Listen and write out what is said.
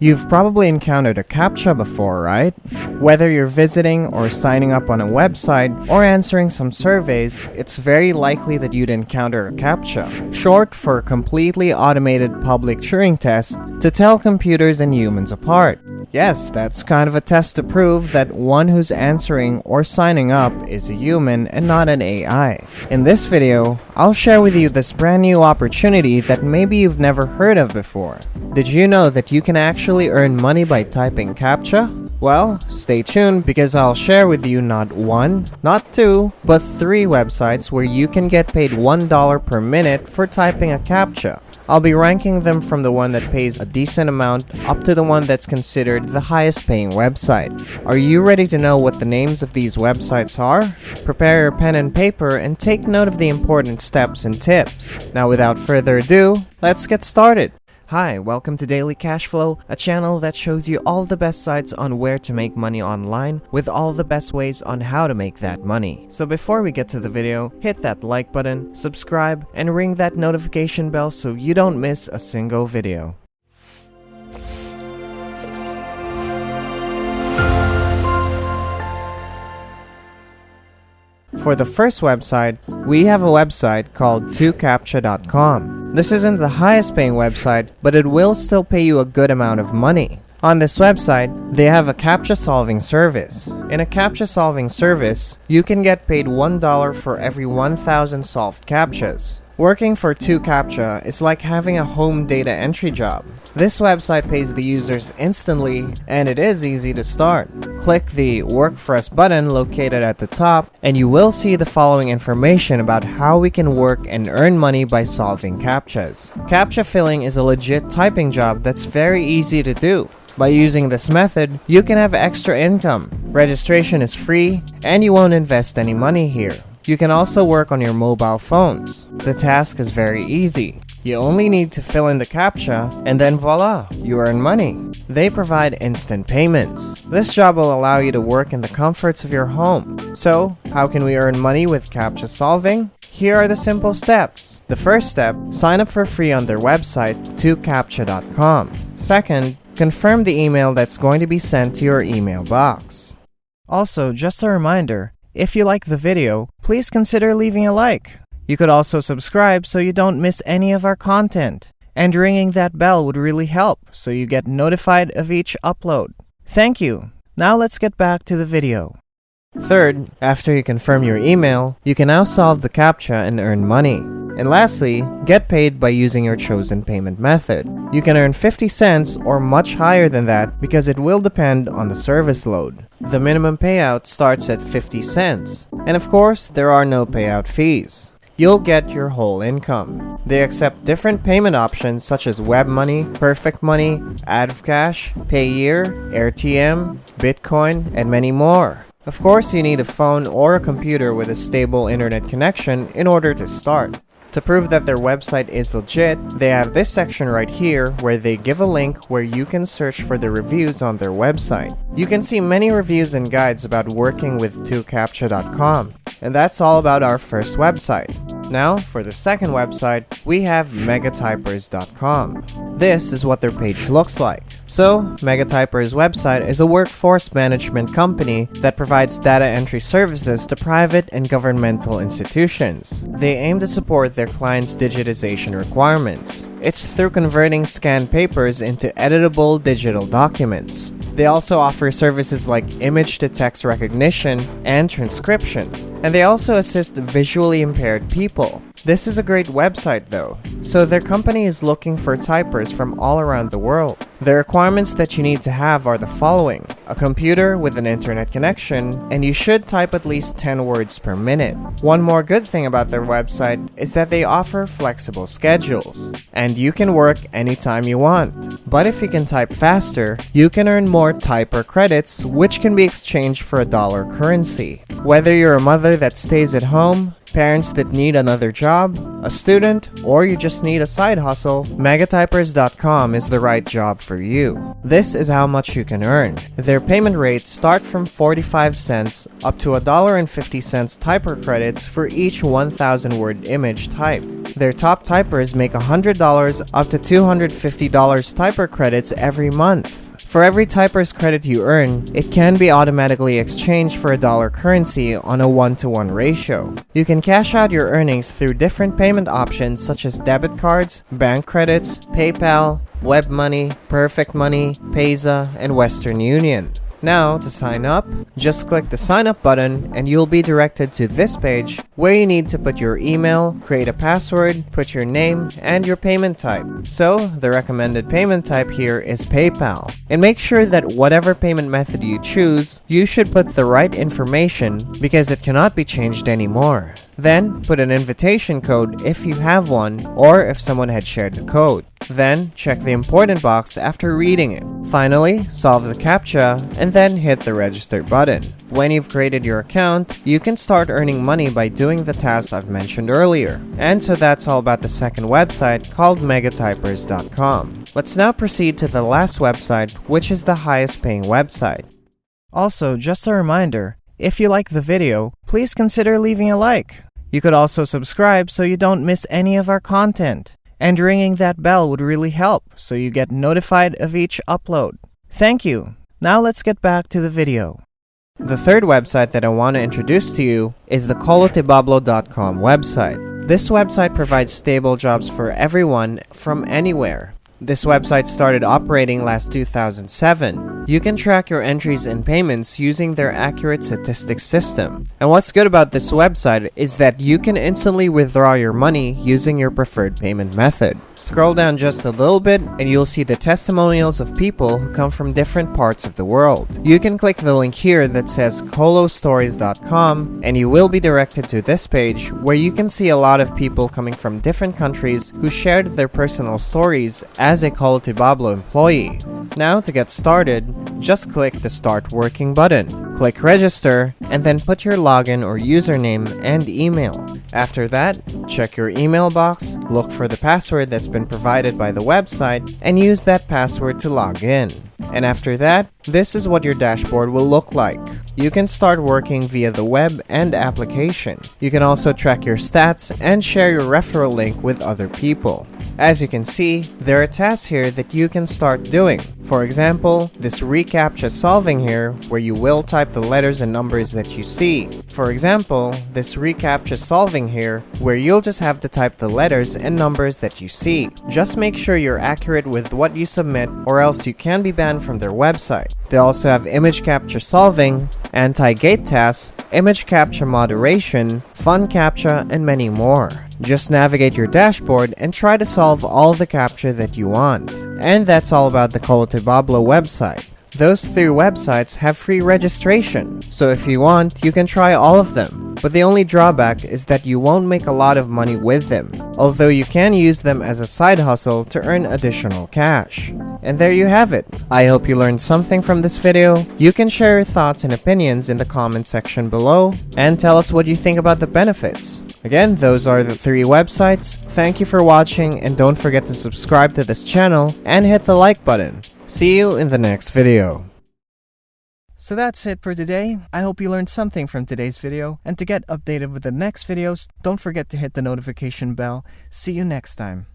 You've probably encountered a CAPTCHA before, right? Whether you're visiting or signing up on a website or answering some surveys, it's very likely that you'd encounter a CAPTCHA, short for Completely Automated Public Turing Test, to tell computers and humans apart. Yes, that's kind of a test to prove that one who's answering or signing up is a human and not an AI. In this video, I'll share with you this brand new opportunity that maybe you've never heard of before. Did you know that you can actually earn money by typing CAPTCHA? Well, stay tuned because I'll share with you not one, not two, but 3 websites where you can get paid $1 per minute for typing a CAPTCHA. I'll be ranking them from the one that pays a decent amount up to the one that's considered the highest paying website. Are you ready to know what the names of these websites are? Prepare your pen and paper and take note of the important steps and tips. Now without further ado, let's get started. Hi, welcome to Daily Cashflow, a channel that shows you all the best sites on where to make money online with all the best ways on how to make that money. So before we get to the video, hit that like button, subscribe, and ring that notification bell so you don't miss a single video. For the first website, we have a website called TYPINCAPTCHA.com. This isn't the highest paying website, but it will still pay you a good amount of money. On this website, they have a CAPTCHA solving service. In a CAPTCHA solving service, you can get paid $1 for every 1,000 solved CAPTCHAs. Working for TYPINCAPTCHA is like having a home data entry job. This website pays the users instantly, and it is easy to start. Click the Work For Us button located at the top, and you will see the following information about how we can work and earn money by solving CAPTCHAs. CAPTCHA filling is a legit typing job that's very easy to do. By using this method, you can have extra income. Registration is free, and you won't invest any money here. You can also work on your mobile phones. The task is very easy. You only need to fill in the CAPTCHA, and then voila, you earn money. They provide instant payments. This job will allow you to work in the comforts of your home. So, how can we earn money with CAPTCHA solving? Here are the simple steps. The first step, sign up for free on their website, TYPINCAPTCHA.com. Second, confirm the email that's going to be sent to your email box. Also, just a reminder, if you like the video, please consider leaving a like. You could also subscribe so you don't miss any of our content. And ringing that bell would really help so you get notified of each upload. Thank you. Now let's get back to the video. Third, after you confirm your email, you can now solve the CAPTCHA and earn money. And lastly, get paid by using your chosen payment method. You can earn 50 cents or much higher than that because it will depend on the service load. The minimum payout starts at 50 cents. And of course, there are no payout fees. You'll get your whole income. They accept different payment options such as web money, perfect money, AdVcash, Payeer, RTM, Bitcoin, and many more. Of course, you need a phone or a computer with a stable internet connection in order to start. To prove that their website is legit, they have this section right here where they give a link where you can search for the reviews on their website. You can see many reviews and guides about working with TYPINCAPTCHA.com. And that's all about our first website. Now, for the second website, we have MegaTypers.com. This is what their page looks like. So, MegaTypers website is a workforce management company that provides data entry services to private and governmental institutions. They aim to support their clients' digitization requirements. It's through converting scanned papers into editable digital documents. They also offer services like image-to-text recognition and transcription. And they also assist visually impaired people. This is a great website though. So their company is looking for typers from all around the world. The requirements that you need to have are the following: a computer with an internet connection, and you should type at least 10 words per minute. One more good thing about their website is that they offer flexible schedules, and you can work anytime you want. But if you can type faster, you can earn more typer credits, which can be exchanged for a dollar currency. Whether you're a mother that stays at home, Parents that need another job, a student, or you just need a side hustle, MegaTypers.com is the right job for you. This is how much you can earn. Their payment rates start from 45 cents up to $1.50 typer credits for each 1,000 word image typed. Their top typers make $100 up to $250 typer credits every month. For every typer's credit you earn, it can be automatically exchanged for a dollar currency on a 1-to-1 ratio. You can cash out your earnings through different payment options such as debit cards, bank credits, PayPal, Web Money, Perfect Money, Payza, and Western Union. Now, to sign up, just click the sign up button and you'll be directed to this page where you need to put your email, create a password, put your name, and your payment type. So, the recommended payment type here is PayPal. And make sure that whatever payment method you choose, you should put the right information because it cannot be changed anymore. Then, put an invitation code if you have one or if someone had shared the code. Then, check the important box after reading it. Finally, solve the CAPTCHA and then hit the register button. When you've created your account, you can start earning money by doing the tasks I've mentioned earlier. And so that's all about the second website called MegaTypers.com. Let's now proceed to the last website, which is the highest paying website. Also, just a reminder, if you like the video, please consider leaving a like. You could also subscribe so you don't miss any of our content. And ringing that bell would really help so you get notified of each upload. Thank you. Now let's get back to the video. The third website that I want to introduce to you is the Colotibablo.com website. This website provides stable jobs for everyone from anywhere. This website started operating last 2007. You can track your entries and payments using their accurate statistics system. And what's good about this website is that you can instantly withdraw your money using your preferred payment method. Scroll down just a little bit and you'll see the testimonials of people who come from different parts of the world. You can click the link here that says colostories.com and you will be directed to this page where you can see a lot of people coming from different countries who shared their personal stories as a Colotibablo employee. Now to get started, just click the Start Working button. Click Register and then put your login or username and email. After that, check your email box, look for the password that's been provided by the website, and use that password to log in. And after that, this is what your dashboard will look like. You can start working via the web and application. You can also track your stats and share your referral link with other people. As you can see, there are tasks here that you can start doing. For example, this reCAPTCHA solving here, where you will type the letters and numbers that you see. For example, this reCAPTCHA solving here, where you'll just have to type the letters and numbers that you see. Just make sure you're accurate with what you submit or else you can be banned from their website. They also have image captcha solving, anti-gate tasks, image captcha moderation, fun captcha, and many more. Just navigate your dashboard and try to solve all the captcha that you want. And that's all about the Colotibablo website. Those 3 websites have free registration, so if you want, you can try all of them. But the only drawback is that you won't make a lot of money with them, although you can use them as a side hustle to earn additional cash. And there you have it. I hope you learned something from this video. You can share your thoughts and opinions in the comment section below, and tell us what you think about the benefits. Again, those are the 3 websites. Thank you for watching, and don't forget to subscribe to this channel and hit the like button. See you in the next video. So that's it for today. I hope you learned something from today's video, and to get updated with the next videos, don't forget to hit the notification bell. See you next time.